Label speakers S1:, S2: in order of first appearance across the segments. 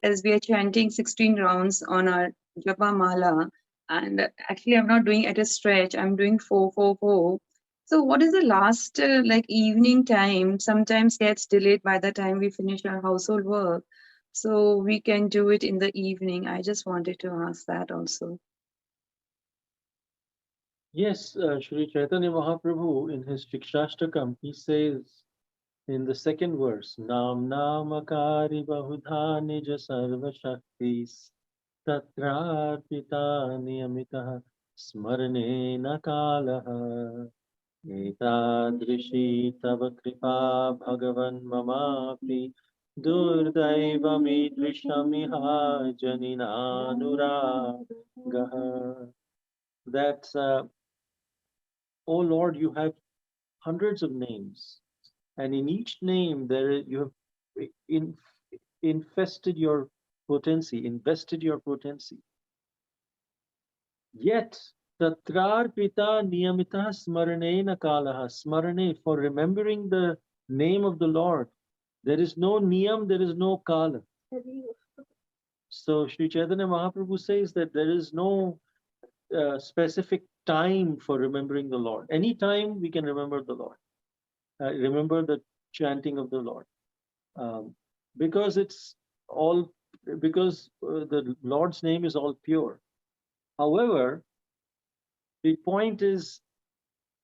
S1: as we are chanting 16 rounds on our japa mala, and actually I'm not doing at a stretch, I'm doing 4 4 4. So what is the last like evening time sometimes gets delayed by the time we finish our household work, so we can do it in the evening. I just wanted to ask that also.
S2: Yes, Sri Chaitanya Mahaprabhu in his Shikshashtakam, he says in the second verse, Nam Namakari Bahudha Nija Sarva Shaktis Tatrarpita Niyamitaha Smarane Nakalaha Etadrishi Tava Kripa Bhagavan Mamapi Durdaiva Midrishamiha Janina Anuragaha. That's oh Lord, you have hundreds of names, and in each name you have in, infested your potency, invested your potency. Yet, tatrar pita niyamita smaranena kalaha, smarane, for remembering the name of the Lord. There is no niyam, there is no kala. So Sri Chaitanya Mahaprabhu says that there is no specific time for remembering the Lord. Any time we can remember the Lord, remember the chanting of the Lord, um, because it's all because the Lord's name is all pure. However, the point is,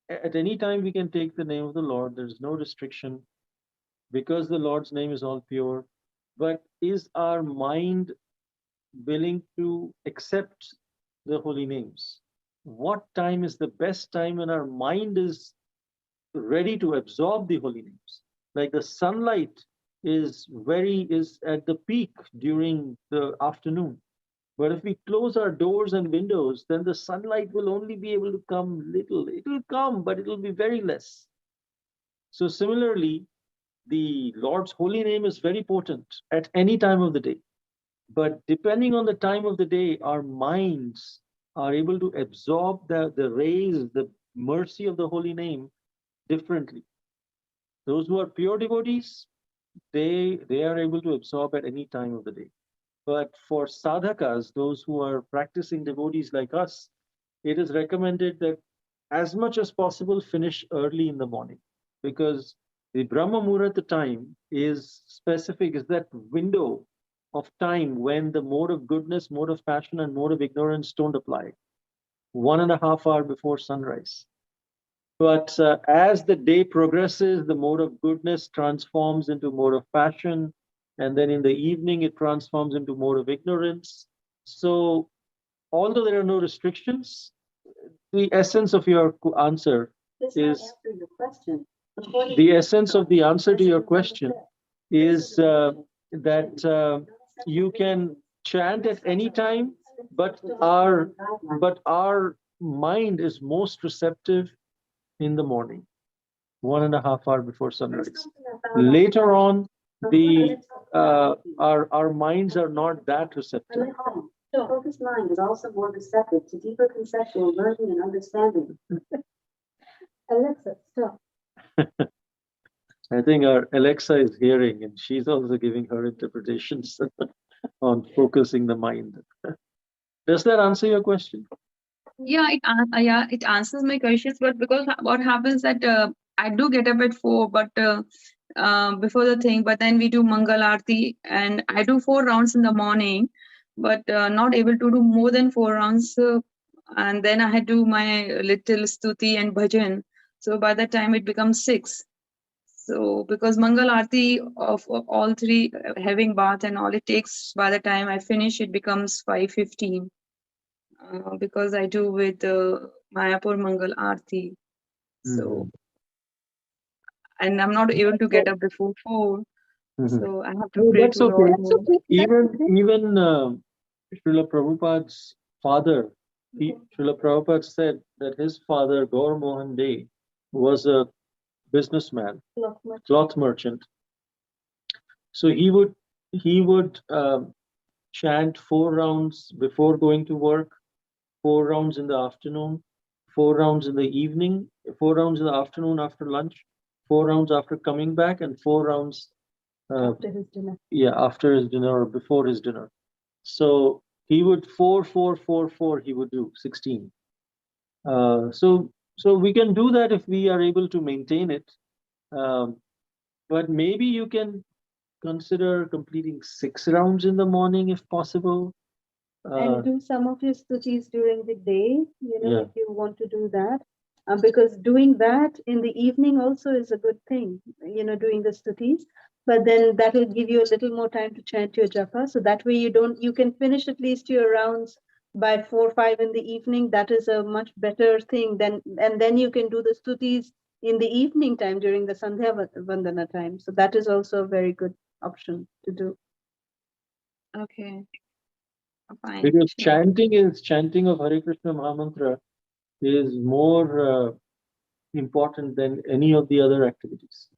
S2: at any time we can take the name of the Lord. There's no restriction because the Lord's name is all pure. But is our mind willing to accept the holy names? What time is the best time when our mind is ready to absorb the holy names? Like the sunlight is at the peak during the afternoon. But if we close our doors and windows, then the sunlight will only be able to come little. It will come, but it will be very less. So similarly, the Lord's holy name is very potent at any time of the day. But depending on the time of the day, our minds are able to absorb the rays, the mercy of the holy name differently. Those who are pure devotees, they are able to absorb at any time of the day. But for sadhakas, those who are practicing devotees like us, it is recommended that as much as possible finish early in the morning, because the Brahma Muhurta time is specific, is that window of time when the mode of goodness, mode of passion, and mode of ignorance don't apply. 1.5 hours before sunrise. But as the day progresses, the mode of goodness transforms into mode of passion, and then in the evening it transforms into mode of ignorance. So, although there are no restrictions, the essence of your answer is the essence of the answer to your question is that you can chant at any time, but our mind is most receptive in the morning, 1.5 hours before sunrise. Later on, the our minds are not that receptive.
S3: The focused mind is also more receptive to deeper conceptual learning and understanding. Alexa, stop.
S2: I think our Alexa is hearing, and she's also giving her interpretations on focusing the mind. Does that answer your question?
S1: Yeah, it answers my questions, but because what happens that I do get up at 4, but before the thing, but then we do Mangal Aarti, and I do 4 rounds in the morning, but not able to do more than 4 rounds, and then I had to do my little stuti and bhajan. So by that time it becomes 6. So because Mangal Aarti of all three, having bath and all, it takes, by the time I finish, it becomes 5:15. Because I do with Mayapur Mangal Aarti. So, and I'm not able to get up before 4.
S2: Mhm.
S1: So I have to
S2: No,
S1: pray
S2: that's
S1: to Lord
S2: okay.
S1: more.
S2: Even Srila Prabhupada's father, Srila Prabhupada said that his father, Gaur Mohan Dey, was a businessman, cloth merchant. So he would chant 4 rounds before going to work, 4 rounds in the afternoon, 4 rounds in the evening, 4 rounds in the afternoon after lunch, 4 rounds after coming back, and 4 rounds
S3: After his dinner.
S2: Yeah, after his dinner or before his dinner. So he would 4, 4, 4, 4, he would do 16. So we can do that if we are able to maintain it. But maybe you can consider completing 6 rounds in the morning if possible.
S3: And do some of your stutis during the day,
S2: Yeah.
S3: if you want to do that. Because doing that in the evening also is a good thing, doing the stutis. But then that will give you a little more time to chant your japa. So that way you can finish at least your rounds by 4, 5 in the evening. That is a much better thing and then you can do the stutis in the evening time during the Sandhya Vandana time. So that is also a very good option to do.
S1: Okay. Fine.
S2: Because
S1: Sure.
S2: chanting of Hare Krishna Mahamantra is more important than any of the other activities.